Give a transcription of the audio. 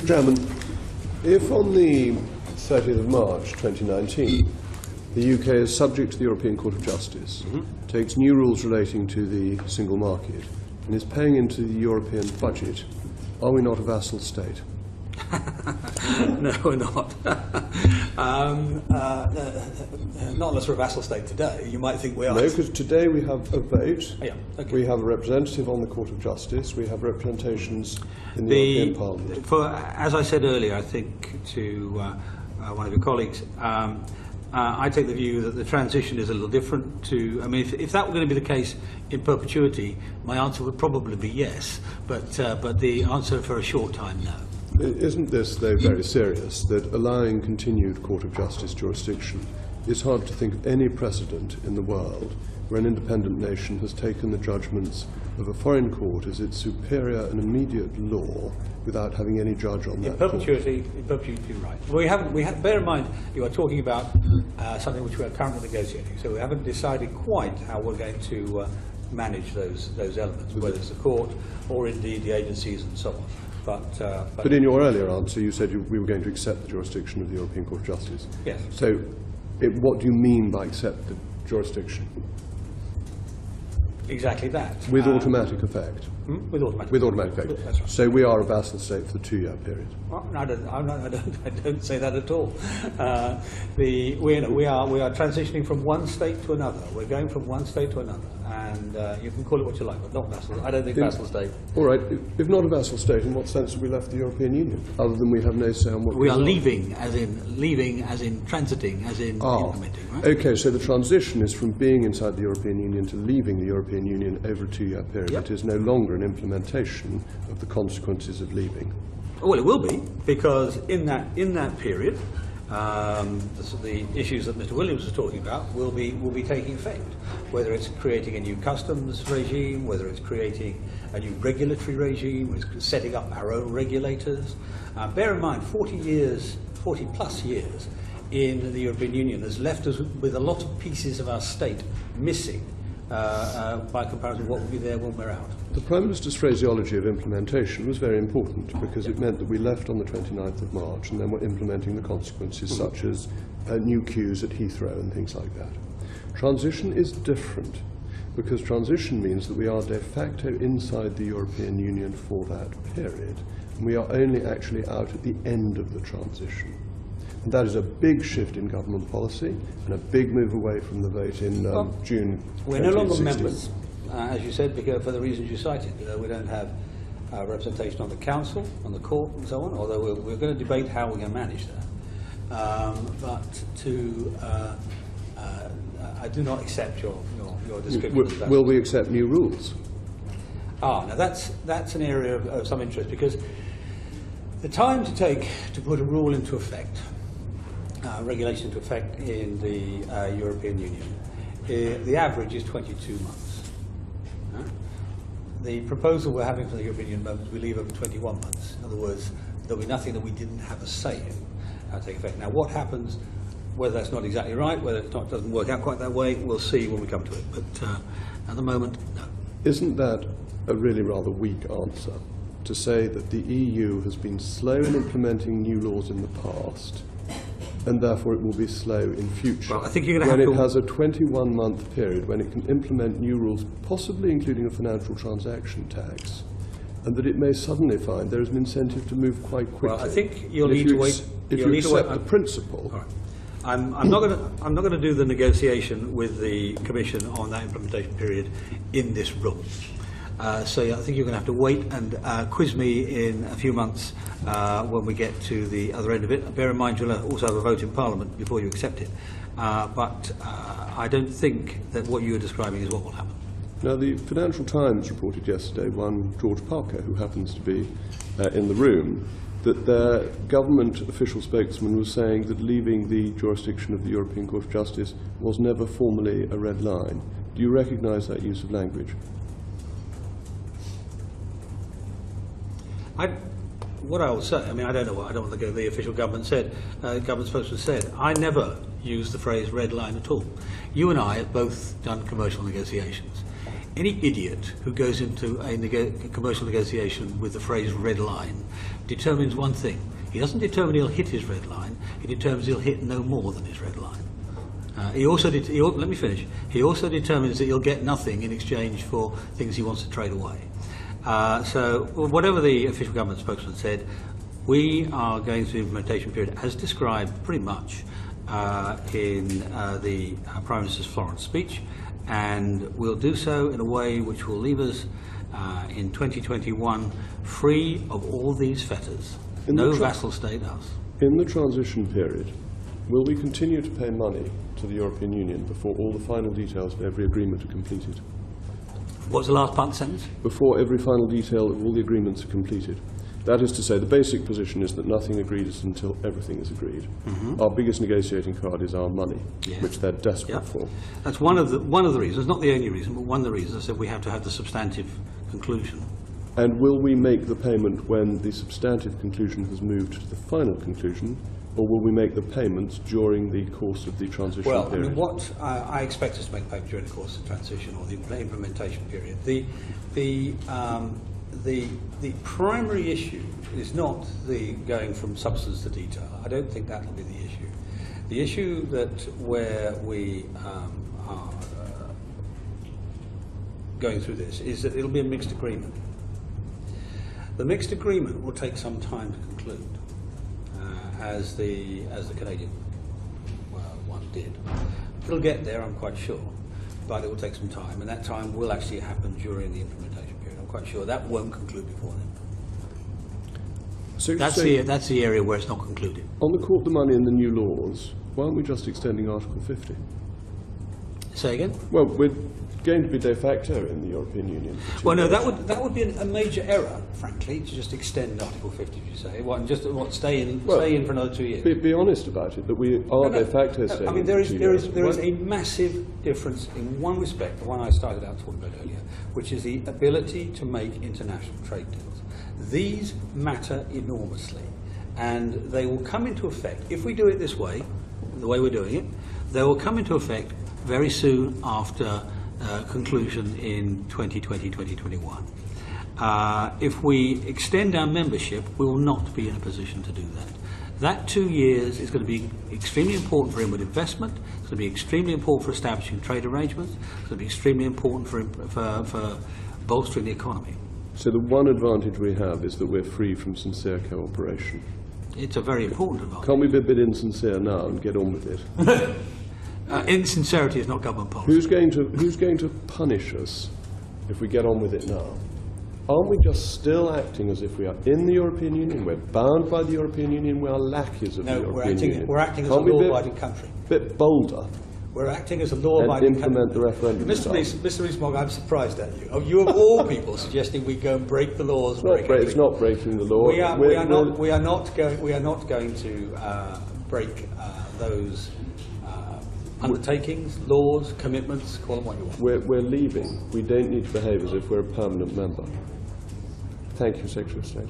Chairman, if on the 30th of March 2019 the UK is subject to the European Court of Justice, takes new rules relating to the single market, and is paying into the European budget, are we not a vassal state? No, we're not. Not unless we're a vassal state today. You might think we are. No, because today we have a vote, yeah, okay. we have a representative on the Court of Justice, we have representations in the European Parliament. As I said earlier, I think to one of your colleagues, I take the view that the transition is a little different to, I mean, if that were going to be the case in perpetuity, my answer would probably be yes, but the answer for a short time, no. Isn't this, though, very serious, that allowing continued Court of Justice jurisdiction, it's hard to think of any precedent in the world where an independent nation has taken the judgments of a foreign court as its superior and immediate law without having any judge on that in perpetuity, you're right. Well, bear in mind, you are talking about something which we are currently negotiating, so we haven't decided quite how we're going to manage those elements, whether it's the court or indeed the agencies and so on. But in your earlier answer, you said we were going to accept the jurisdiction of the European Court of Justice. Yes. So what do you mean by accept the jurisdiction? Exactly that. With automatic effect? With automatic effect. With automatic effect. That's right. So we are a vassal state for the 2-year period? Well, I don't say that at all. We are transitioning from one state to another. We're going from one state to another. And you can call it what you like, but not vassal. I don't think vassal state. All right. If not a vassal state, in what sense have we left the European Union? Other than we have no say on what we are leaving, as in transiting, as in implementing. Right? Okay, so the transition is from being inside the European Union to leaving the European Union over a 2-year period. Yep. It is no longer an implementation of the consequences of leaving. Well, it will be, because in that period, the issues that Mr. Williams was talking about will be taking effect. Whether it's creating a new customs regime, whether it's creating a new regulatory regime, whether it's setting up our own regulators. Bear in mind, 40 plus years in the European Union has left us with a lot of pieces of our state missing by comparison to what will be there when we're out. The Prime Minister's phraseology of implementation was very important because it meant that we left on the 29th of March and then we're implementing the consequences such as new queues at Heathrow and things like that. Transition is different because transition means that we are de facto inside the European Union for that period and we are only actually out at the end of the transition. And that is a big shift in government policy and a big move away from the vote in June 2016. We're no longer members, as you said, because for the reasons you cited. We don't have representation on the council, on the court, and so on, although we're going to debate how we're going to manage that. I do not accept your description. Will we accept new rules? Now that's an area of some interest, because the time to take to put a rule into effect, regulation into effect in the European Union, the average is 22 months. The proposal we're having for the European Union is we leave over 21 months. In other words, there'll be nothing that we didn't have a say in take effect. Now, what happens, whether that's not exactly right, whether it doesn't work out quite that way, we'll see when we come to it. But at the moment, no. Isn't that a really rather weak answer, to say that the EU has been slow in implementing new laws in the past, and therefore it will be slow in future? Well, I think you're going to when it has a 21-month period when it can implement new rules, possibly including a financial transaction tax, and that it may suddenly find there is an incentive to move quite quickly. Well, I think you'll need to wait. If you accept the principle. All right. I'm not going to do the negotiation with the Commission on that implementation period in this room. So I think you're going to have to wait and quiz me in a few months when we get to the other end of it. Bear in mind you'll also have a vote in Parliament before you accept it. But I don't think that what you are describing is what will happen. Now, the Financial Times reported yesterday, one George Parker, who happens to be in the room, that their government official spokesman was saying that leaving the jurisdiction of the European Court of Justice was never formally a red line. Do you recognise that use of language? What I will say, I mean, I don't know what, I don't want to go the official government said, government spokesman said. I never use the phrase red line at all. You and I have both done commercial negotiations. Any idiot who goes into a commercial negotiation with the phrase red line determines one thing. He doesn't determine he'll hit his red line, he determines he'll hit no more than his red line. Let me finish. He also determines that he'll get nothing in exchange for things he wants to trade away. So whatever the official government spokesman said, we are going through the implementation period as described pretty much in the Prime Minister's Florence speech, and we'll do so in a way which will leave us in 2021 free of all these fetters. No vassal state us. In the transition period, will we continue to pay money to the European Union before all the final details of every agreement are completed? What's the last part of the sentence? Before every final detail of all the agreements are completed. That is to say, the basic position is that nothing agreed is until everything is agreed. Our biggest negotiating card is our money, which they're desperate for. That's one of the reasons, not the only reason, but one of the reasons that we have to have the substantive conclusion. And will we make the payment when the substantive conclusion has moved to the final conclusion, or will we make the payments during the course of the transition period? Well, I mean, what I expect us to make payment during the course of the transition or the implementation period. The primary issue is not the going from substance to detail. I don't think that will be the issue. The issue where we are going through this is that it'll be a mixed agreement. The mixed agreement will take some time to conclude, as the Canadian one did. It'll get there, I'm quite sure, but it will take some time, and that time will actually happen during the implementation period. I'm quite sure that won't conclude before then. So that's the area where it's not concluded. On the court, the money and the new laws, why aren't we just extending Article 50? Say again? Well, we're going to be de facto in the European Union. Well, no, that would be a major error, frankly, to just extend Article 50, as you say, and just stay in for another 2 years. Be honest about it, that we are de facto staying. I mean, there is a massive difference in one respect, the one I started out talking about earlier, which is the ability to make international trade deals. These matter enormously, and they will come into effect, if we do it this way, the way we're doing it, they will come into effect very soon after conclusion in 2020, 2021. If we extend our membership, we will not be in a position to do that. That 2 years is going to be extremely important for inward investment. It's going to be extremely important for establishing trade arrangements. It's going to be extremely important for bolstering the economy. So the one advantage we have is that we're free from sincere cooperation. It's a very important advantage. Can't we be a bit insincere now and get on with it? Insincerity is not government policy. Who's going to punish us if we get on with it now? Aren't we just still acting as if we are in the European Union? We're bound by the European Union. We are lackeys of the European Union. We're acting as a law-abiding country. A bit bolder. We're acting as a law-abiding country. And implement the referendum. Mr. Rees-Mogg, I'm surprised at you. You of all people suggesting we go and break the laws. It's not breaking the law. We are not going to break those undertakings, laws, commitments, call them what you want. We're leaving. We don't need to behave as if we're a permanent member. Thank you, Secretary of State.